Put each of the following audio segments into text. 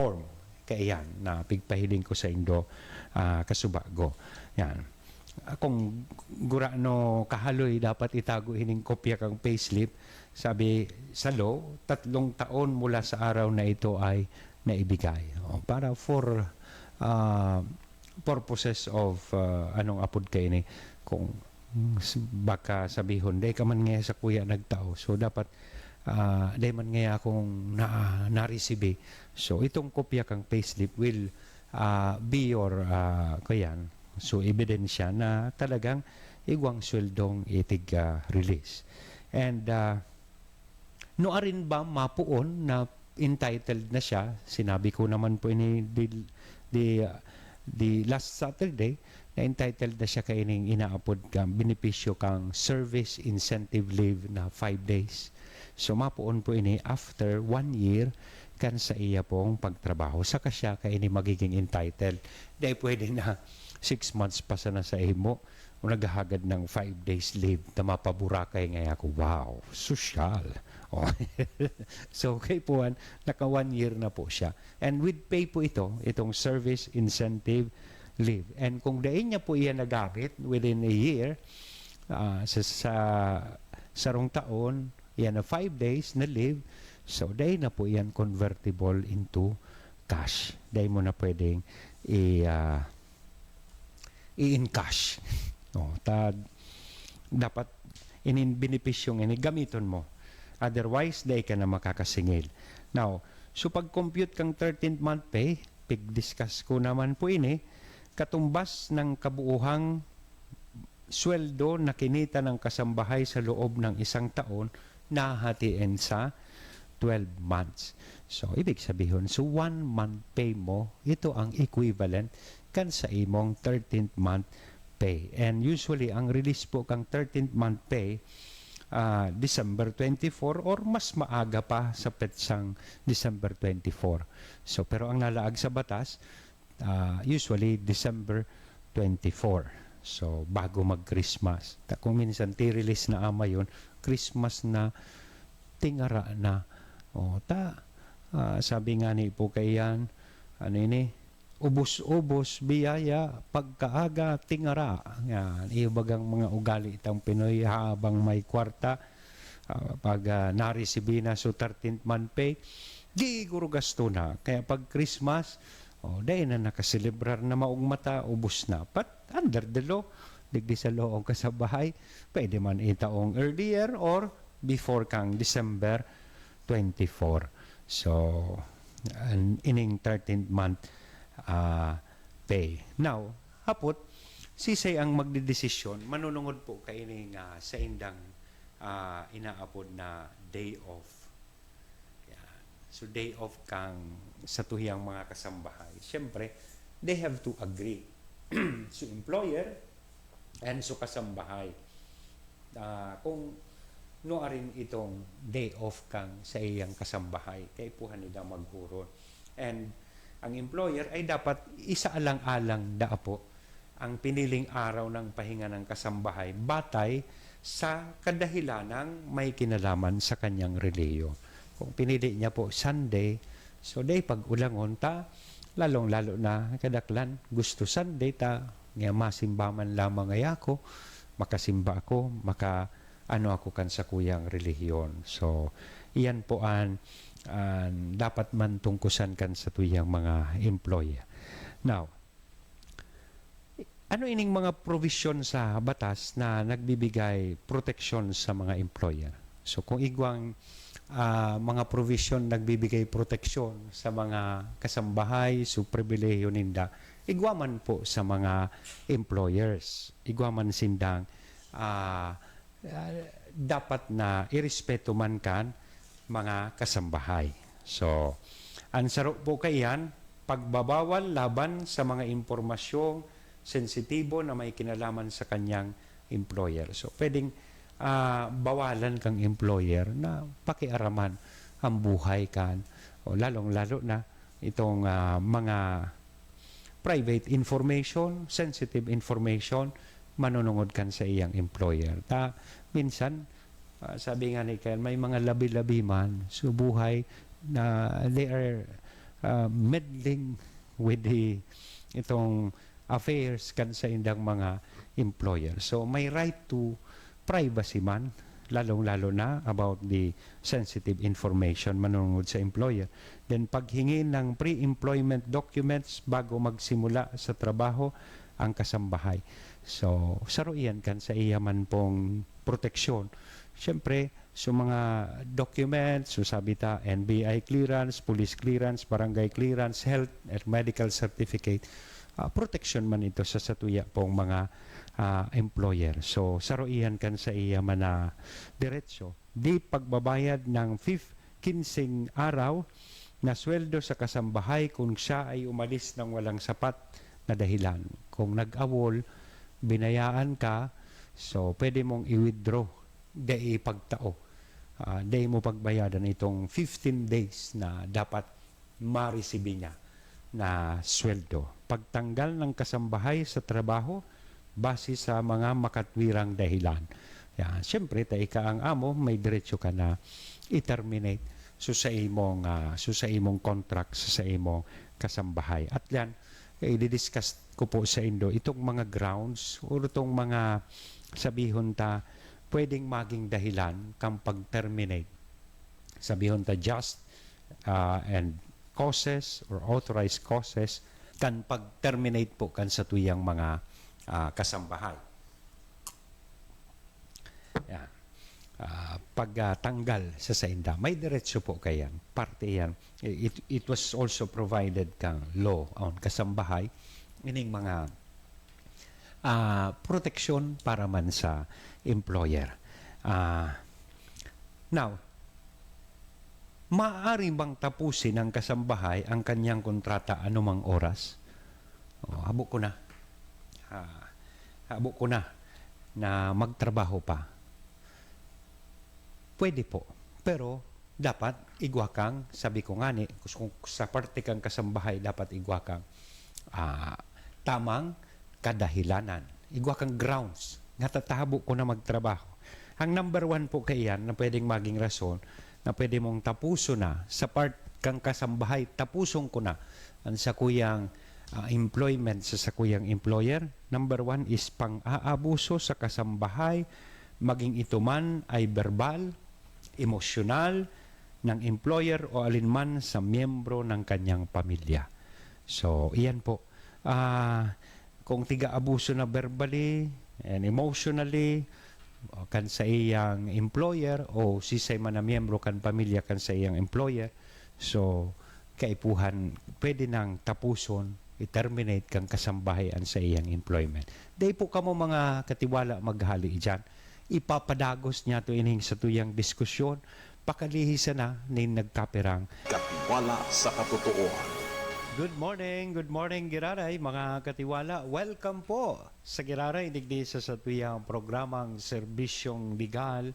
form kaya yan na pigpahiling ko sa Indo kasubago. Yan. Kung gurano kahaloy dapat itago hining kopya kang payslip, sabi sa law 3 taon mula sa araw na ito ay naibigay. Para for purposes of anong apod kay ni kung baka sabihon day ka man nga sa kuya nagtao, so dapat day man nga akong na-receive. So itong kopya kang payslip will be your kayan, so ebidensya na talagang igwang sweldong itig release. And no arin ba mapuon na entitled na siya, sinabi ko naman po ini the last Saturday na entitled na siya kaining inaapod kang benepisyo kang service incentive leave na 5 days. So mapuon po ini after 1 year kan sa iya pong pagtrabaho. Saka siya kaini magiging entitled. Dahil pwede na 6 months pa sana sa imo o naghahagad ng 5 days leave na mapaburakay ngayon ako. Wow, social. Oh. So kay Puan, naka 1 year na po siya. And with pay po itong service incentive leave. And kung dahin niya po iyan nagamit within a year, sa sarong taon, yan na 5 days na leave, so dahin na po iyan convertible into cash. Dahin mo na pwedeng i-in-cash. Dapat benepisyong ini gamiton mo. Otherwise, dahi ka na makakasingil. Now, so pag-compute kang 13th month pay, pig-discuss ko naman po ini, katumbas ng kabuuhang sweldo na kinita ng kasambahay sa loob ng 1 taon, nahatiin sa 12 months. So, ibig sabihin, so 1 month pay mo, ito ang equivalent kan sa imong 13th month pay. And usually, ang release po kang 13th month pay, December 24 or mas maaga pa sa petsang December 24. So, pero ang nalaag sa batas, usually December 24. So, bago mag-Christmas. Kung minsan ti-release na ama yun, Christmas na, tingara na. Sabi nga ni po kayan, ano ini, ubos-ubos, biyaya, pagkaaga, tingara. Yan, ibagang mga ugali itang Pinoy habang may kwarta, pag na-receive na so 13th month pay, di guro gasto na. Kaya pag Christmas, dahil na nakaselebrar na maong mata, ubos na. But under the law, digdi sa law o kasabahay, pwede man itaong earlier or before kang December 24. So, ining 13th month pay. Now, hapot, sisay ang magdidesisyon, manunungod po kaining sa indang inaapod na day off. So, day off kang sa tuhiyang mga kasambahay. Siyempre, they have to agree. So, employer and so kasambahay. Kung noarin itong day off kang sa iyang kasambahay, kay puhan nila maghuron. And ang employer ay dapat isaalang-alang daapo ang piniling araw ng pahinga ng kasambahay batay sa kadahilanang may kinalaman sa kanyang relihiyon. Kung pinili niya po Sunday, so day pag-ulangon ta, lalong-lalo na kadaklan, gusto Sunday ta, nga masimbaman lamang ay ako, makasimba ako, ano ako kan sa kuyang relihiyon. So, iyan po ang dapat man tungkusan kan sa tuyang mga employer. Now, ano ining mga provision sa batas na nagbibigay protection sa mga employer? So, kung igwang mga provision nagbibigay proteksyon sa mga kasambahay, so pribilehiyo ninda, igwaman po sa mga employers. Igwaman sindang dapat na irespeto man kan mga kasambahay. So, ang saro po kayan, pagbabawal laban sa mga impormasyong sensitibo na may kinalaman sa kanyang employer. So, pwedeng bawalan kang employer na pakiaraman ang buhay kan o lalong-lalo na itong mga private information, sensitive information, manunungod kan sa iyang employer. Minsan, sabi nga ni Ken, may mga labi-labi man sa buhay na they are meddling with itong affairs kan sa indang mga employer. So may right to privacy man, lalong-lalo na about the sensitive information manungod sa employer. Then paghingi ng pre-employment documents bago magsimula sa trabaho ang kasambahay. So saruian kan sa iyaman pong proteksyon. Siyempre, so mga documents, so sabi ta, NBI clearance, police clearance, barangay clearance, health and medical certificate, protection man ito sa satuya pong mga employer. So, saruian kan sa iya man na diretso. Di pagbabayad ng 15 araw na sweldo sa kasambahay kung siya ay umalis ng walang sapat na dahilan. Kung nag-awol, binayaan ka, so pwede mong i-withdraw day pagtao. Day mo pagbayadan itong 15 days na dapat ma-receive niya na sweldo. Pagtanggal ng kasambahay sa trabaho base sa mga makatwirang dahilan. Yan. Siyempre, taika ang amo, may diretso ka na i-terminate sa imong contract sa imong kasambahay. At yan, i-discuss ko po sa indo itong mga grounds o itong mga sabihon ta pwedeng maging dahilan kang pag-terminate. Sabihon ta just and causes or authorized causes kan pag-terminate po kan sa tuyang mga kasambahay. Yan. Pagtanggal sa sainda, may diretso po kayan. Parte yan. It was also provided kang law on kasambahay. Ining mga proteksyon para man sa employer. Now, maaari bang tapusin ng kasambahay ang kanyang kontrata anumang oras? Habok ko na na magtrabaho pa. Pwede po. Pero dapat igwa kang, sabi ko nga ni, kung sa parte kang kasambahay, dapat igwa kang tamang kadahilanan. Igwa kang grounds. Natatahabo ko na magtrabaho. Ang number one po kayan na pwedeng maging rason na pwede mong tapuso na sa part kang kasambahay, tapusong ko na ang sa kuyang employment sa kuyang employer. Number one is pang-aabuso sa kasambahay, maging ito man ay verbal, emosyonal ng employer o alinman sa miyembro ng kanyang pamilya. So, iyan po. Kung tiga-abuso na verbally and emotionally kan sa iyang employer o sisay man na miyembro kan pamilya kan sa iyang employer, so kaipuhan pwede nang tapuson, i-terminate kang kasambahayan sa iyang employment. Day po kamo mga katiwala maghali dyan. Ipapadagos niya to ining sa tuyang diskusyon, pakalihisa na ni nagkaperang Katiwala sa katotohanan. Good morning Giraray, mga katiwala. Welcome po sa Giraray, digdi sa tuyang programang Serbisyong Legal.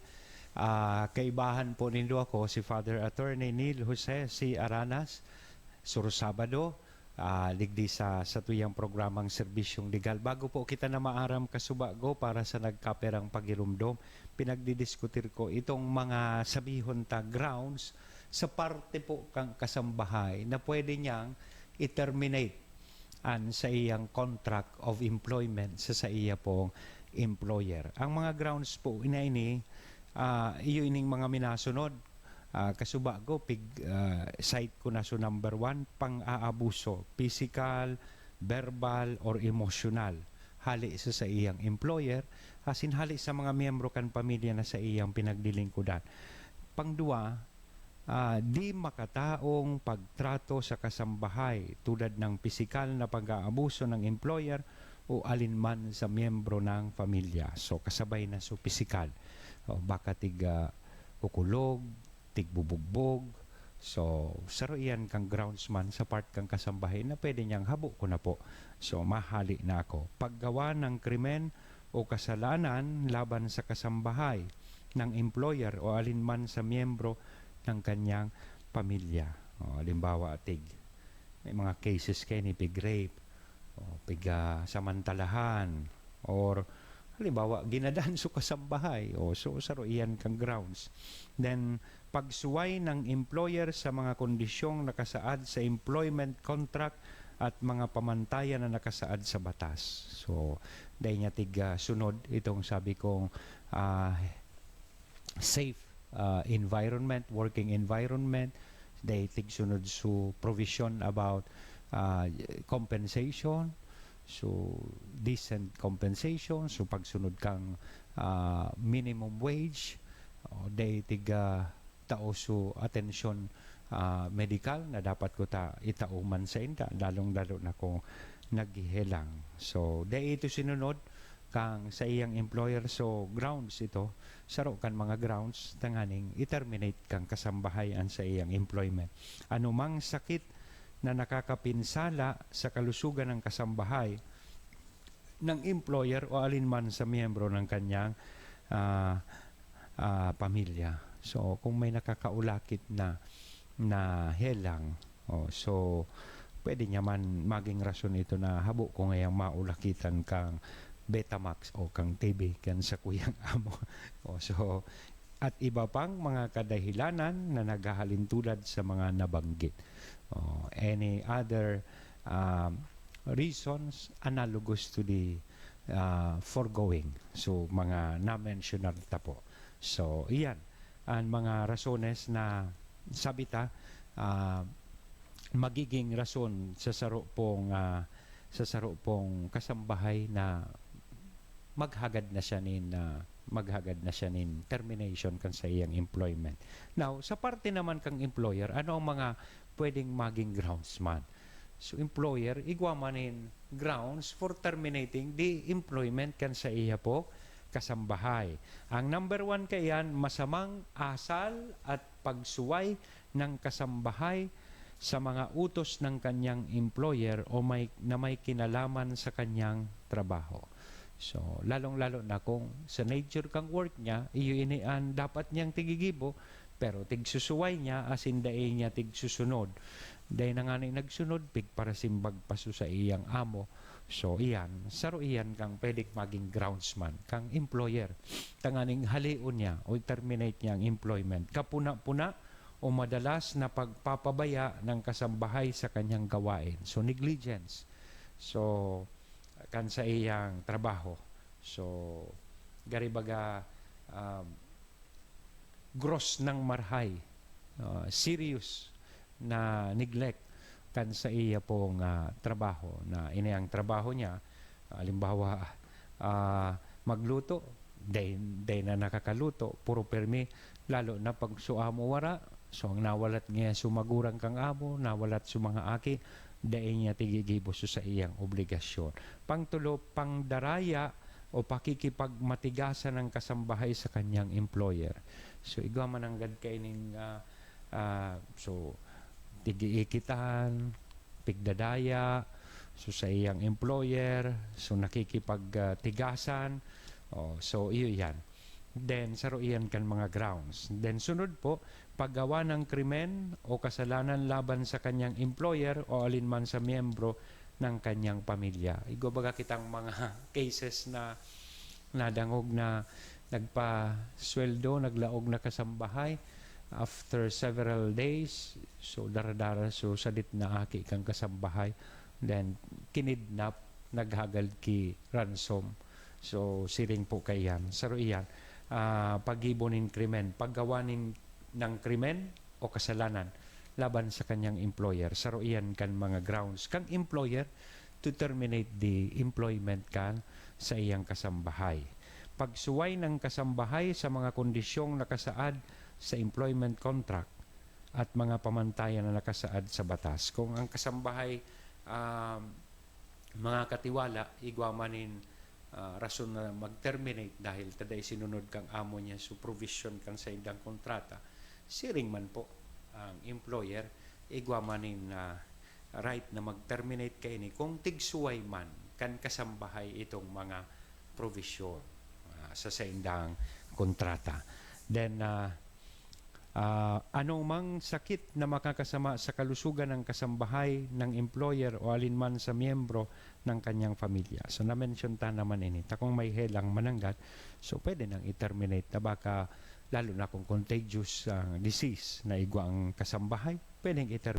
Kaibahan po nindo ako si Father Attorney Neil Jose C. Aranas, Suro Sabado, digdi sa tuyang programang Serbisyong Legal. Bago po kita na maaram kasubago para sa nagkaperang pagirumdom, pinagdidiskutir ko itong mga sabihon ta grounds sa parte po kang kasambahay na pwede niyang i-terminate sa iyang contract of employment sa iya pong employer. Ang mga grounds po inaini, iyo ining mga minasunod. Kasuba ko, cite ko na so number one, pang-aabuso, physical, verbal, or emotional. Hali sa iyang employer, hasinhali sa mga miyembro kan pamilya na sa iyang pinagdilingkudan. Pangdua, di makataong pagtrato sa kasambahay tulad ng pisikal na pag-aabuso ng employer o alinman sa miyembro ng pamilya. So kasabay na so pisikal. Baka kukulog, tigbubugbog. So saruian kang groundsman sa part kang kasambahay na pwede niyang habo ko na po. So mahali na ako. Paggawa ng krimen o kasalanan laban sa kasambahay ng employer o alinman sa miyembro ng kanyang pamilya. Halimbawa, may mga cases kayo ni pig rape, pig samantalahan, or halimbawa ginadanso ka sa bahay o so saro iyan kang grounds. Then pagsuway ng employer sa mga kondisyong nakasaad sa employment contract at mga pamantayan na nakasaad sa batas. So dahil niya sunod itong sabi kong safe environment, working environment. Dahil sunod su provision about compensation, so decent compensation, so pagsunod kang minimum wage, day tao su attention medical na dapat ko ta itauman sa inta, lalong-lalo na kung naghihelang. So day ito sinunod kang sa iyang employer, so grounds ito saro kan mga grounds tanganing i-terminate kang kasambahayan sa iyang employment. Anumang sakit na nakakapinsala sa kalusugan ng kasambahay ng employer o alinman sa miyembro ng kanyang pamilya. So kung may nakakaulakit na helang, so pwede niya man maging rason ito na habo ko ngayang maulakitan kang Betamax o kang TV kan sa kuyang amo. So at iba pang mga kadahilanan na naghahalintulad sa mga nabanggit. Any other reasons analogous to the foregoing. So mga na-mention na po. So iyan ang mga rasones na sabita magiging rason sa saro pong kasambahay na maghagad na siya nin termination kan sa iyang employment. Now, sa parte naman kang employer, ano ang mga pwedeng maging grounds man? So, employer, igwamanin grounds for terminating the employment kan sa iya po kasambahay. Ang number 1 kayan, masamang asal at pagsuway ng kasambahay sa mga utos ng kanyang employer o may kinalaman sa kanyang trabaho. So, lalong-lalo na kung sa nature kang work niya, iyo inian dapat niyang tigigibo, pero tigsusuway niya asin dae niya tigsusunod. Dahil na nga nagsunod, pig para simbag paso sa iyang amo. So, iyan, saro iyan kang pwedeng maging groundsman, kang employer. Tanganing haliun niya o terminate niya ang employment. Kapuna-puna o madalas na pagpapabaya ng kasambahay sa kanyang gawain. So, negligence. So, kan sa iyang trabaho. So, garibaga gross ng marhay, serious na neglect kan sa iya pong trabaho na inayang trabaho niya, halimbawa magluto, day na nakakaluto, puro permi, lalo na pag suamo wara, so ang nawalat niya sumagurang kang amo, nawalat su mga aki, dahil niya tigigibos sa iyang obligasyon. Pangtulo, pangdaraya o pakikipagmatigasan ng kasambahay sa kanyang employer. So, igwa man ang gad kaining so, tigiikitan, pigdadaya, so sa iyang employer, so nakikipagtigasan, so iyo yan. Then, saro iyan kan mga grounds. Then, sunod po, paggawa ng krimen o kasalanan laban sa kanyang employer o alinman sa miyembro ng kanyang pamilya. Igobaga kitang mga cases na nadangog na nagpa-sweldo, naglaog na kasambahay after several days, so daradara so sadit na aki kang kasambahay, then kinidnap, naghagal ki ransom. So siring po kayan. Saro iyan, pag-ibonin krimen, paggawanin ng krimen o kasalanan laban sa kanyang employer. Saro iyan kan mga grounds kang employer to terminate the employment kan sa iyang kasambahay. Pagsuway ng kasambahay sa mga kondisyong nakasaad sa employment contract at mga pamantayan na nakasaad sa batas. Kung ang kasambahay mga katiwala, igwamanin rason na mag-terminate dahil taday sinunod kang amo niya supervision kang sa indang kontrata, siring man po ang employer, igwamanin na right na mag-terminate kayo ni kung tigsuway man kan kasambahay itong mga provision sa indang kontrata. Then, anong mang sakit na makakasama sa kalusugan ng kasambahay ng employer o alinman sa miyembro ng kanyang pamilya. So na-mention ta naman ini. Kung may helang mananggat, so pwede nang i-terminate na baka lalo na kung contagious disease na igwa ang kasambahay, pwedeng i-terminate